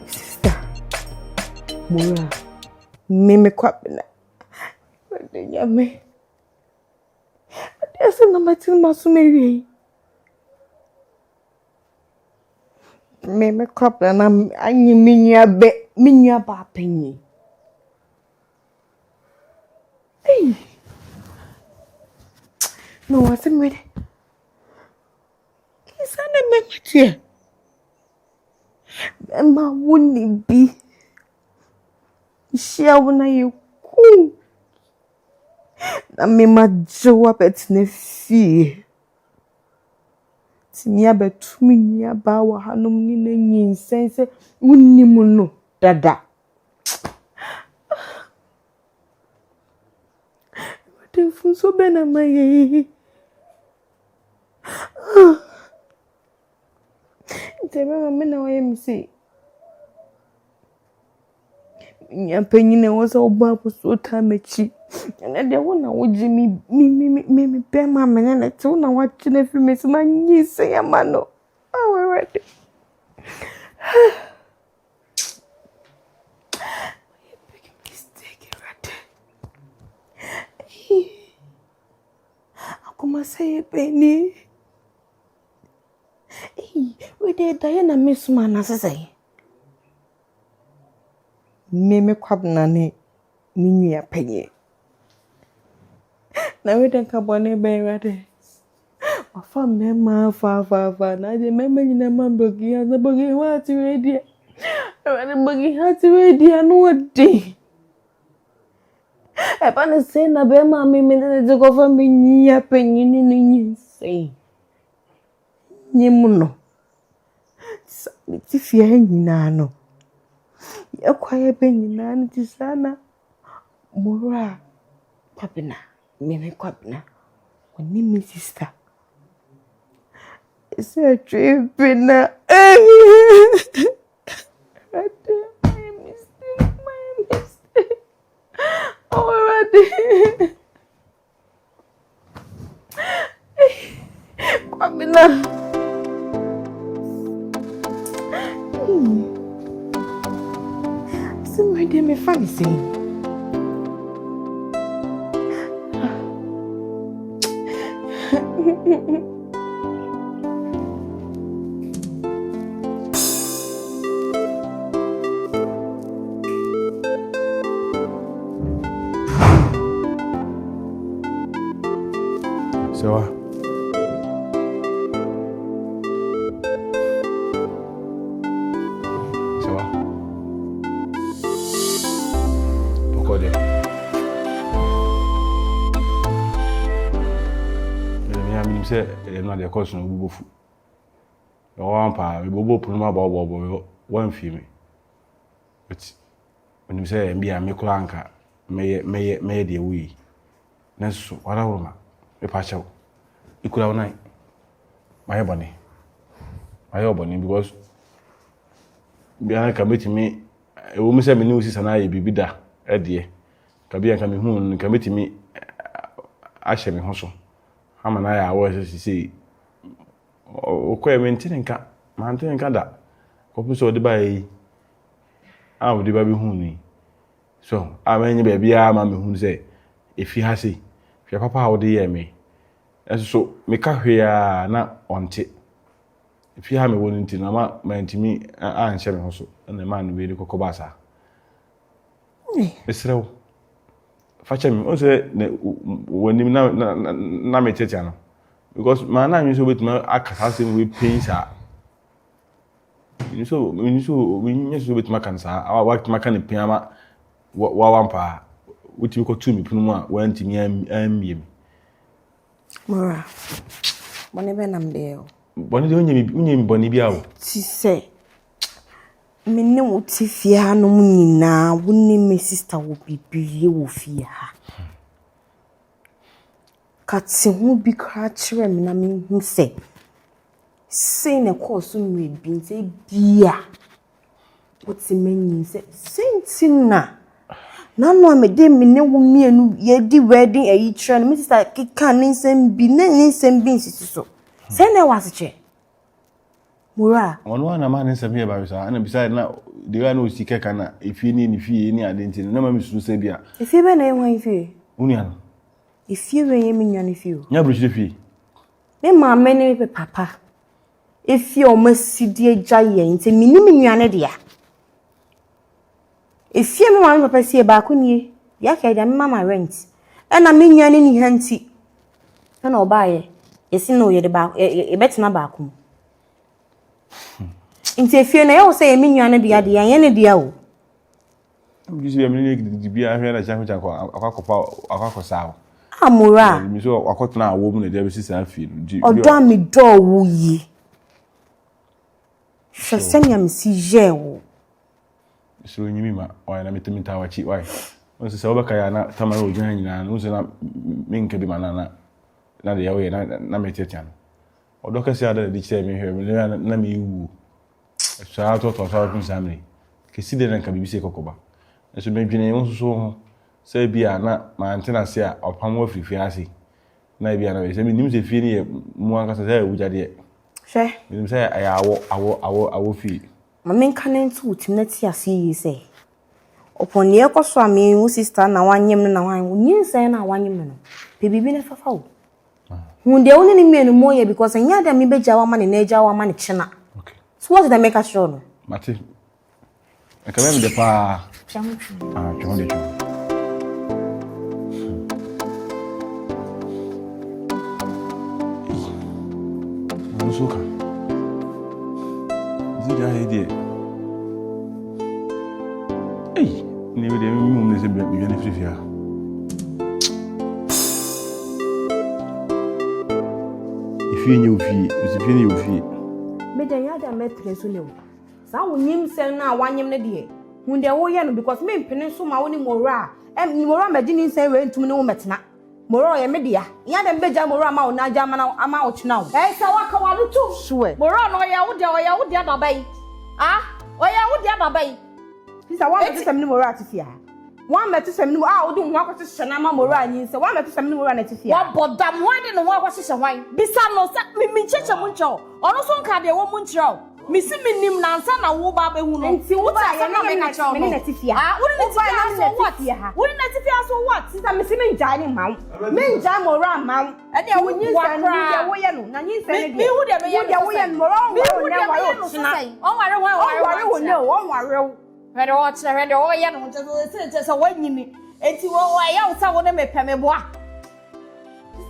Sister, Mura, me kwapna. Wadenya me. Asa na matin masumeri. Me kwapna na anyi minya ba penyi. Hey. No, what's the matter? Kisana me matia. Ma wuni bi. Shia wuna yiku. Na me majowa betne fi. Timia betumi nia ba wa hanom ni na nyinsense wuni mu no dada. Wate funso bena maye. Tebe mama na waye misi. Nya penyine wosa oba so tamechi. Na de wona woji mi be mama na te wona wachi na fi mesi ma nyise ya mano. Oh we ready. Akuma say Penny. We dey Diana miss man asese. Me kwabna ne minua penye. Na we den ka bone be ready. Afa mema fa na je mema nyina mambogi ya bogi wati we dia. Ready bogi hati we dia no odi. E pa ne say na be ma me ne je go fa minua penye ni nyi say. Nyemuno. Ti fia nyina no. Ya kwaye be nyina nti sana. Mura kwabna. Me kwabna. Oni mi sister. It's a trip na. My mistake. Already. Kwabna. My dear, me fancy. So say no dey cause no bubofu no wan pa we bobo punu ma bo wan fi me but when say mbia me kura anka me dey we na so wala woma me pa chawo ikura wona my bone because bia ka metimi e wo me say me ni osisa na ye bibida e de ka bia ka me hu ka metimi ahye me ho so ama na ya awo sisi o ko ementinka mantinka da ko puso de bai a wo de ba bi hu ni so amenye ba bia ma me hu se efi ha se hwe papa wo de ye me eso me ka hwe a na onte efi ha me wo nti na ma ntimi a nche me ho so na ma no be de kokoba sa esrew Fachem, on say when him na me tete no because man na so bet ma akasa we pain sa so we so bet ma kan sa our work ma kan pain ma wa wampa wuti ko tu mi punu mu a wanti mi am Mura bone be nam de o bone de onye mi bone bia o ti se me ne wo ti fia no mu nyina wo ne me sister wo bibiye wo fia ka ti hu bi kra kire me na me hu se sei na course mu bi nse bia wo ti menyi se sentina na no amede me ne wo mienu ye di wedding ayi kire me sister kika ne nsem bi ne nsem bi nsisi so Say na wasiche. Mura. Ono na man nsem here ba bisa. Na bisa na de wa na osike kana efie ni fie ni adenti na ma misuru se bia. Efie be na enwan fie. Uni ana. Efie we ye menwan fie. Nya bro fie. Me ma me ne pe papa. Efie o masidi agya ye nti minim nwane de ya. Efie me ma me papa sie ba ko nie. Ya ka da me mama rent. E na me nwane ni hanti. E na oba ye. Yesi no ye de ba e betina ba ko. Nti efie na ye wo say me nwane de ya de ya ne de ya o. Bisi be me ni bi ahwe na chanko chanko akwakosa. Amura. Mi so akotna awo mu na de be sisa afie. Odo mi do wo yi. Senya mi si je wo. So nyimi ma o na metemi tawachi why. Onse se obeka ya na tamara ojuan nyina na onse na minke bi manana na de yawo na metetian. Odo ka si ada de che me hwe me na me wu. So ato to so kun samre. Ke si de na ka bibise kokoba. So me dwene won so ho se bia na ma antena se a opam wa frifi ase. Na bia na se me nim se fie ni mu anka se e wujade. Hwe. Nim se awo fi. Ma men kan ntu utim na ti ase yi se. Opon ye koso ami wo sister na wanyem na wan nyinsa na wanyem no. Pe bibi na fafa wo. Hunde wo ni mienu moye because nya da mi beja wa ma ne na eja wa ma ne chena. Okay. So what did I make a show no? Mate. E ka me de pa. Chon Chon. Musuka. Zida hede. Ni we de mi se bi ne frifia. Ifi nye ofi. Me den ya da metre so ne wo. Sa wo nyim sel na wanyem ne de. Hunde wo ye no because me mpene so ma wo ni mora. Ni mora magini sel we ntum ne wo metena. Moro ye media. Ya da mbeja moro ma wo na ja ama wo chena wo. Sa waka wa do tu. Sure. Moro no ya wo de ababai. Oya wo de ababai. Sisa wa me tsem ni moro atifia. Wa me tsem ni wo do ho akwose hyena ma moro anyi se wa me tsem ni moro na atifia. Wa bodam wa de no ho akwose hye hwan. Bisa no sa mi cheche mu ncho. Ono so nka de wo mu ncho. Misi minim na nsa na wo ba be hu no. Nti wo ba ye na me na cho no. Wo ni na so what? Wo ni na tifia so what? Sisa misi me nja ni mawo. Me nja moro amawo. E de wo nyi sa ni de wo ye no. Na nyi sa ni de. Mi hu de me ye no. Wo ye moro wo ne wa yo china. On ware wo ne o on ware. Hwede wo chere hwede wo ye no je so wanyimi. Enti wo ya wo sa wo ne mepeme boa.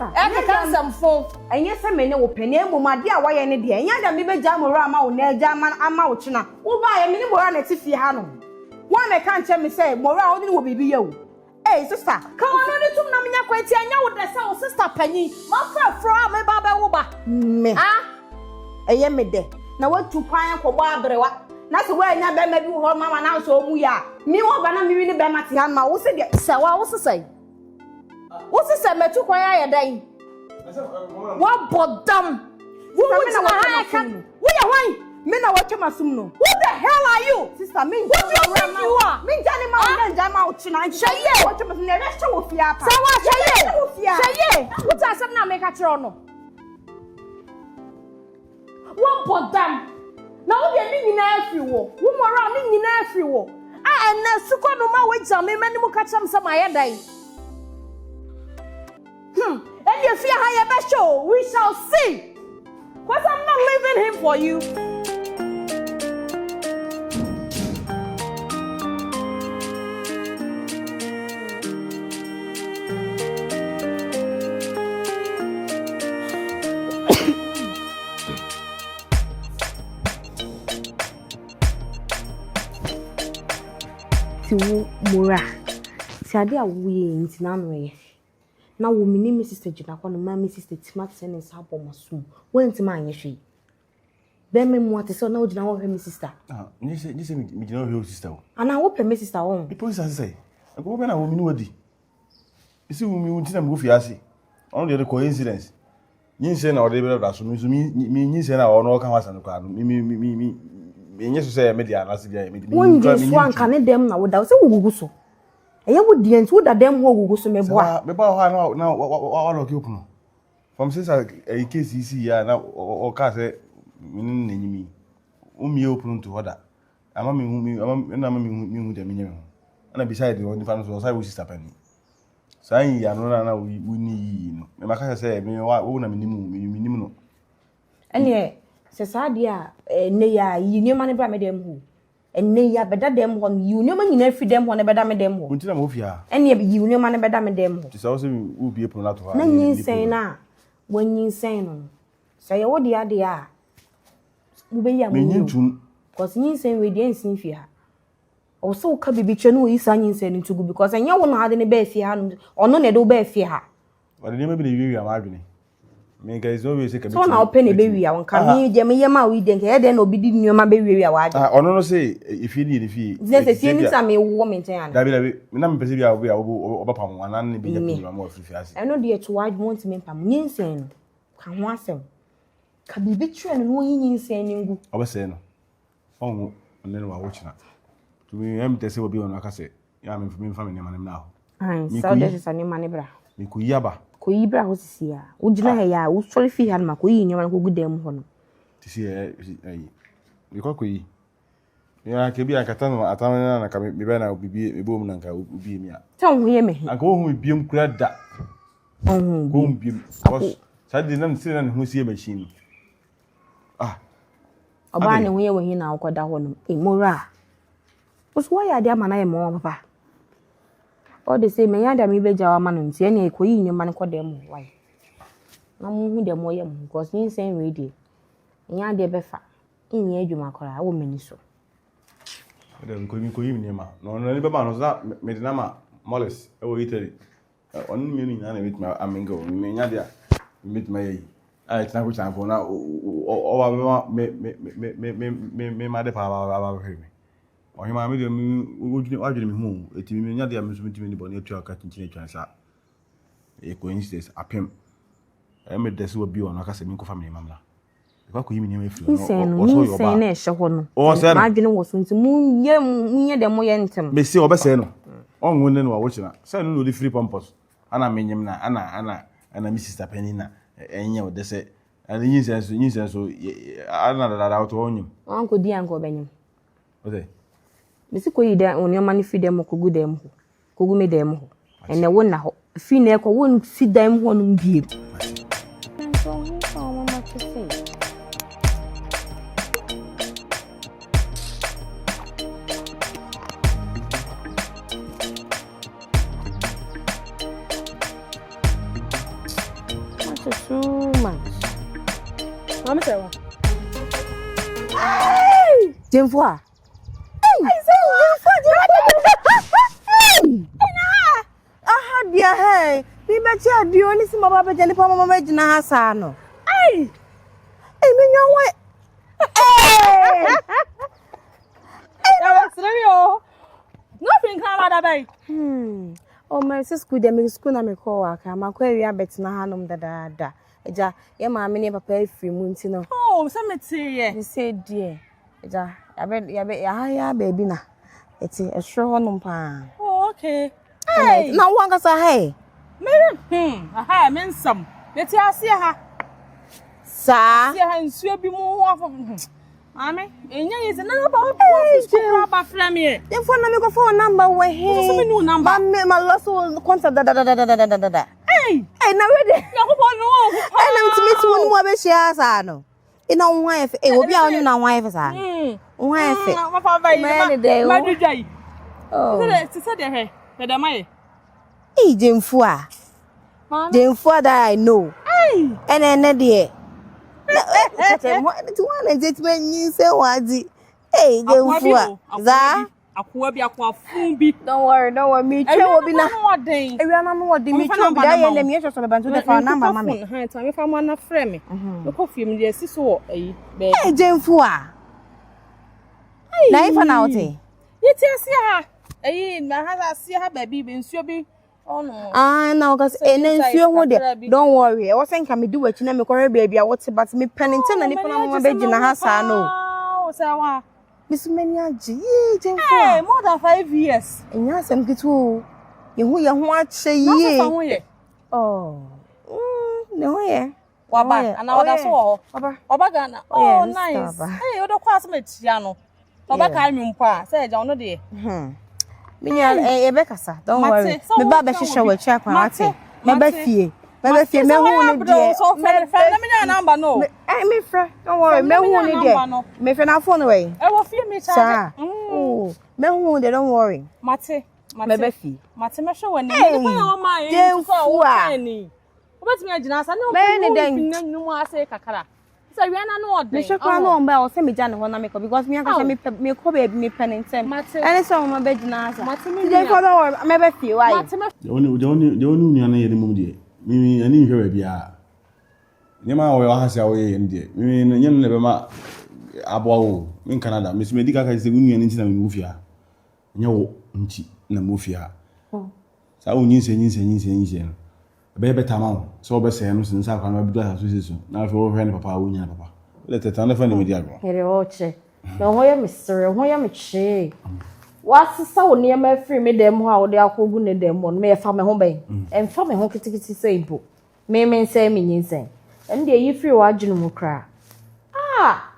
Eka kansamfo enye se me ne wo pene emomade a wa ye ne de enya da me beja mora ama wo na eja ama wo china wo ba ye me ni mora na tifie ha no wa me kan che me se mora wo ni wo bibi ye wo sister ka wono ni tum na menya kwati anya wo de se wo sister panyi ma fra a me ba ba wo ba me eye me de na watu kwan ko bo abrewa na se wo anya be ma bi ho mama na so mu ya mi wo ba na mi ni be ma ti ha ma wo se de se wa wo se what is a metu kwaya ya dai? What bodam? Who is na wa kan? Wo ya hwan? Me na wa twema sum no. Who the hell are you? Sister me. What do you think you are? Me jani ma na jama o china. Sheye. Wa twema sum na rest wo fia pa. Sa wa sheye. Sheye. What asem na make a chiro no? What bodam? Na wo de ni nyina afi wo. Wo mora ni nyina afi wo. Ena suko no ma we jame mani mu ka cham sama ya dai. And you fear how you show, we shall see. Because I'm not leaving him for you. Si mura, si ade a wo ye ntina no ye. Na wo mini me sister jina kwa no ma me sister timat se ne sa bomasum wenti ma anye hwe be me mu ate so na wo jina wo hwe me sister ni se mi jina wo hwe sister wo ana wo pe me sister wo e police say e ko be na wo mini wadi isi wo mi wontina me go fi ase on the coincidence yin se na o de be da so mi yin se na o no ka wasa no kwa no mi yin so say me dia na se dia me won ju so anka ne dem na wo da se wo gugu so eye wo die nti wo da dem ho gugu so me boa ho na wa lo ki opuno from since a case you see ya na o ka say min nanyimi umi open to order ama me hu de me ana beside the one fan so say we sister penny say ya no na we ni no me maka say me wo na minimu no ene se saade a ne ya yi nyoma ne bra me dem hu ene ya beda dem ho yi nyoma nyina fi dem ho ne beda me dem ho unti na mo fia ene yi nyoma ne beda me dem ho ti say we be epon na to ha na nyinsen na wanyinsen no say wo de ade a wo be ya mo nyintum cause nyinsen we de ensin fi ha o so ka bibi twa no yi sa nyinsen no tugu because enya wo na ade ne ba fi ha no ono ne de wo ba fi ha wale ne be ne wi am adwene me guys always say ka so na open e be wi a won ka mi je me yema wi de nke e de na obi di nyoma be wi a wa ono no say if you need if you ze se ni sa me wo me nten ana dabi na me pese bia oba pam wana ne be ya pam ma ofiri ase eno de to wa want me pam nyinsen no ka ho asem ka bibi twa no nyinsen ni ngu oba say no onwo ne no wa wo china to me em tese obi ono aka say ya me family ne ma ne na ho so de se ne ma ne bra mi ku yaba ko yibra ho sisi a wo gina he ya wo sori fi han ma ko yi nyoma ko gudem ho no tisi ayi mi ko yi ya ke bi akata no atamana na ka mi be na bibi e bom na ka ubi mi a tan ho ye me anka wo hu biem kura da ko biem was sadi na nsi na hu sie machine oba ne ho ye wo hin na akoda ho no emora wo so ya de amana ye mo papa o de say me ya da mi beja wa ma no ntie ne ko yi nyoma ne ko dem ho wai na mo hu dem wo ye mo because yin sen we dey nya de be fa yin adwuma kora wo mani so dem ko yi mi ma no ne be ma no za me de na ma moles e wo Italy on mi ni na with my amingo me nya dia meet my yi ai tna ko chan fo na o wa me ma de pa ba me ohi ma me de wadwene me hu etimi me nya dia me so metimi ni bone atu aka tinchine twan sa e coincidence apem e me de so bi ono aka se me ko family mamla e ko yi mi ni me flo no o so yo ba na e hye ho no ma adwene wo so nti munye de mo ye ntem me se obese no onwo ne no wa wo china se no no free pampers ana menyem na ana mi sister penny na enye o de se ana nyinsen so ana da to onyum anko di anko benyem okay mesi ko yi da onyoma ne fi dem ko gu dem ho ko gu me dem ho ene wo na ho fi na ko won si dem ho no biem Mama say what? Hey! Jemfua. Dia hey mi be ti adio ni si mo ba be je ni pa mama be jina ha sa no ai mi nwa wa ya wa sreyo no fin kan la da bai o my school dem school na me ko wa ka ma ko area bet na hanom da eja ye ma me ne papa free mu nti no oh se me ti ye ni say die eja ya baby na eti e hwe honom pa oh okay hey na wanga sa hey me aha me nsam me ti ase ha sa se ha nsuo bi mu ho afo ame enya yese na ba ho ba fra me dem phone na me go phone number we he so me no number ma lost contact da hey na ready na ko phone no na mtimi mu mu abehia sa no ina nwa efe obi a onyu na nwa efe sa nwa efe ma fa ba yi ma dujai oh se de he de mai Jemfua that I know and there hey Jemfua za akwa bi akwa fun bi don't worry me che obi na ewia na no odi me che obi da ye na me che so be bantu de fa number mama ha ta me fa mo na frɛ me me ko fie me de siso ayi be hey Jemfua na ifa na ote yeti ase ha ayi na ha ase ha ba bi nsuo bi ono na oga ene nsuo ho de don't worry e was nka me di wachi na me korre baby a what but me peninte na nipa na mo be gina ha sa no o sa wa Miss Menyaji Jemfua more than 5 years enya sem kitu ye ho ache ye no fa ho ye oh No, yeah. Waba, and now that's all. Obaga, oh, nice. Hey, you don't cross me, Tiano. Obaga, I'm pa, say, John, no, dear. Minya, Becca, don't worry. Me Baba, she shall check my tea. Maybe fear. Maybe fear, me won't do so. Let me number, no. I me friend, don't worry, me won't do. Me friend, I'll phone away. I will fear me, sir. Oh, me won't, don't worry. Mate, maybe fear. Mate, me show when you my so tiny. What's me, Jonas? I know many things. No more say Kakara. So we are not the shop on by or send me Jan when I make up because me and me cover me pen and send. And it's on my bed, Jonas. Today for the maybe few. Why? The only any movie. Mimi, I need her be a. Nema will has away in there. Mimi, you never ma abo in Canada. Miss Medica is the union in the movie. No, na movie. So, you Baby Tamam, so be saying since I can be association. Now, if you're friend, Papa, we Papa. Let it understand the diagram. Here, Oche. No, why am Mr. Why am I? What's so near my free me them how they are going them on me a farmer home bay and farming home kitty simple. May say me insane. And there you free watching cry. Ah!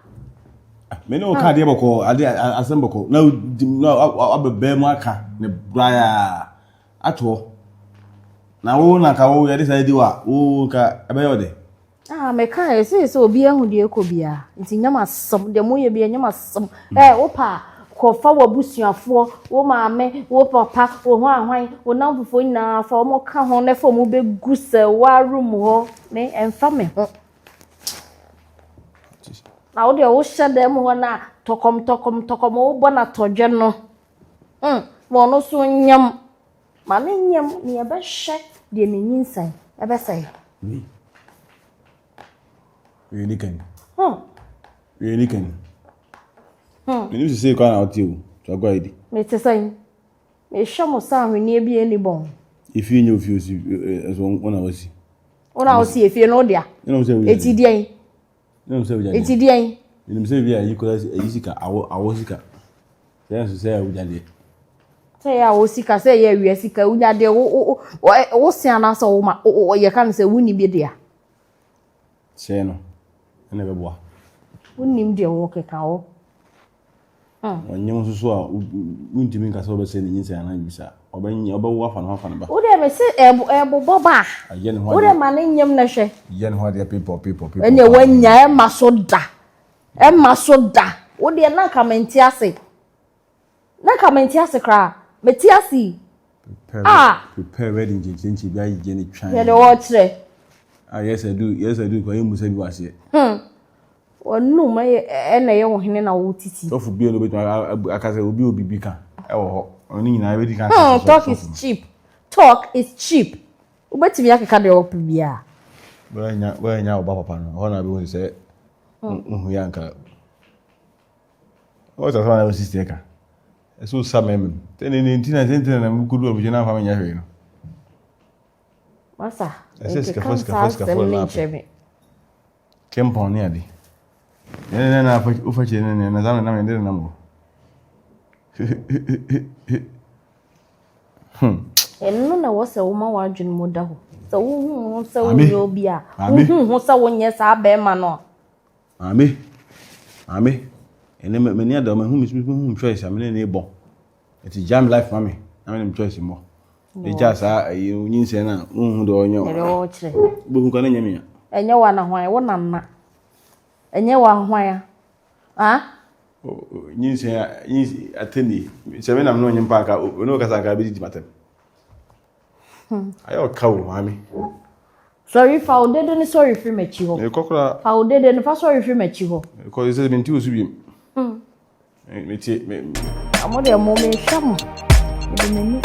Me no card ever I assemble. No, I'll be bear marker, the briar at all. Na wo na ka wo yede sai diwa wo ka abayode me kan say so obi ahu de ekobia nti nyama som de moye bia nyama som wo pa ko fa wo busuafo wo maame wo papa wo ho ahwan wo namfofo nyina fa wo ka ho ne fa mo be guse wa room ho me emfa me ho na wo de wo hye dem ho na tokom wo bona todwe no mo no so nyam ma ne nyam ne ebe hye de ne nyinsan ebe sai we can you say kan out you to go id me te sai me shamo sa hwene bi eni bon ifi nyo fi osi so wona wasi efie no dia eti dien eti dien ni say bi ayi ko ayi sika awo sika say ujade say ya wo sika say ya wi sika ujade wo siana so wo ma ye kan say wuni bi dia say no ene be boa wuni dia wo keka wo wanyem so so a untimi nka so be say ni nyinsa na bisa obanyi obawo afa na ba wo de me say ebo boba wo de ma ne nyem na hwe yen ho de people ene wanya e maso da wo de na kamenti ase kra meti ase prepare wedding jinchi bia yije ni twan ye de wo kire yes I do ko emu se bi wase wonu ma ene ye wo hene na wo titi so fu bi no betu akase obi bi kan e wo ho oni nyina be di kan talk is cheap ubetimi akeka de wo bia wanya oba papa no ho na be won se hu yanka o ta fa na sister ka eso samem tenene ntina na mkudu obuje na fa menya hwe no masa Eska foska Kempon ni adi. Na ufache na zana na mendele na mo. Enno na wo se wo ma wa adwene mo da ho. Se wo hu se wo yo bia. Hu se wo nye sa ba ma no. Ame. Ene me ni ada me hu choice ame ne bon. Eti jam life mami. Ame ne choice mo. Eja sa nyinse na hu do onyo. Ere wo kire. Bo hu kan nyame ya. Enye wa na hwan wo nanna. Enye wa hwan ya. Nyinse ateni. Se me na no nyimpa aka no kasa ka bi di matem. Ayo kawo mami. Sorry for dede ni sorry free mechi ho. E kokora. Fa dede ni fa sorry free mechi ho. Ko ise me nti osu bi. Me Amode mo me hwam. Ede menu.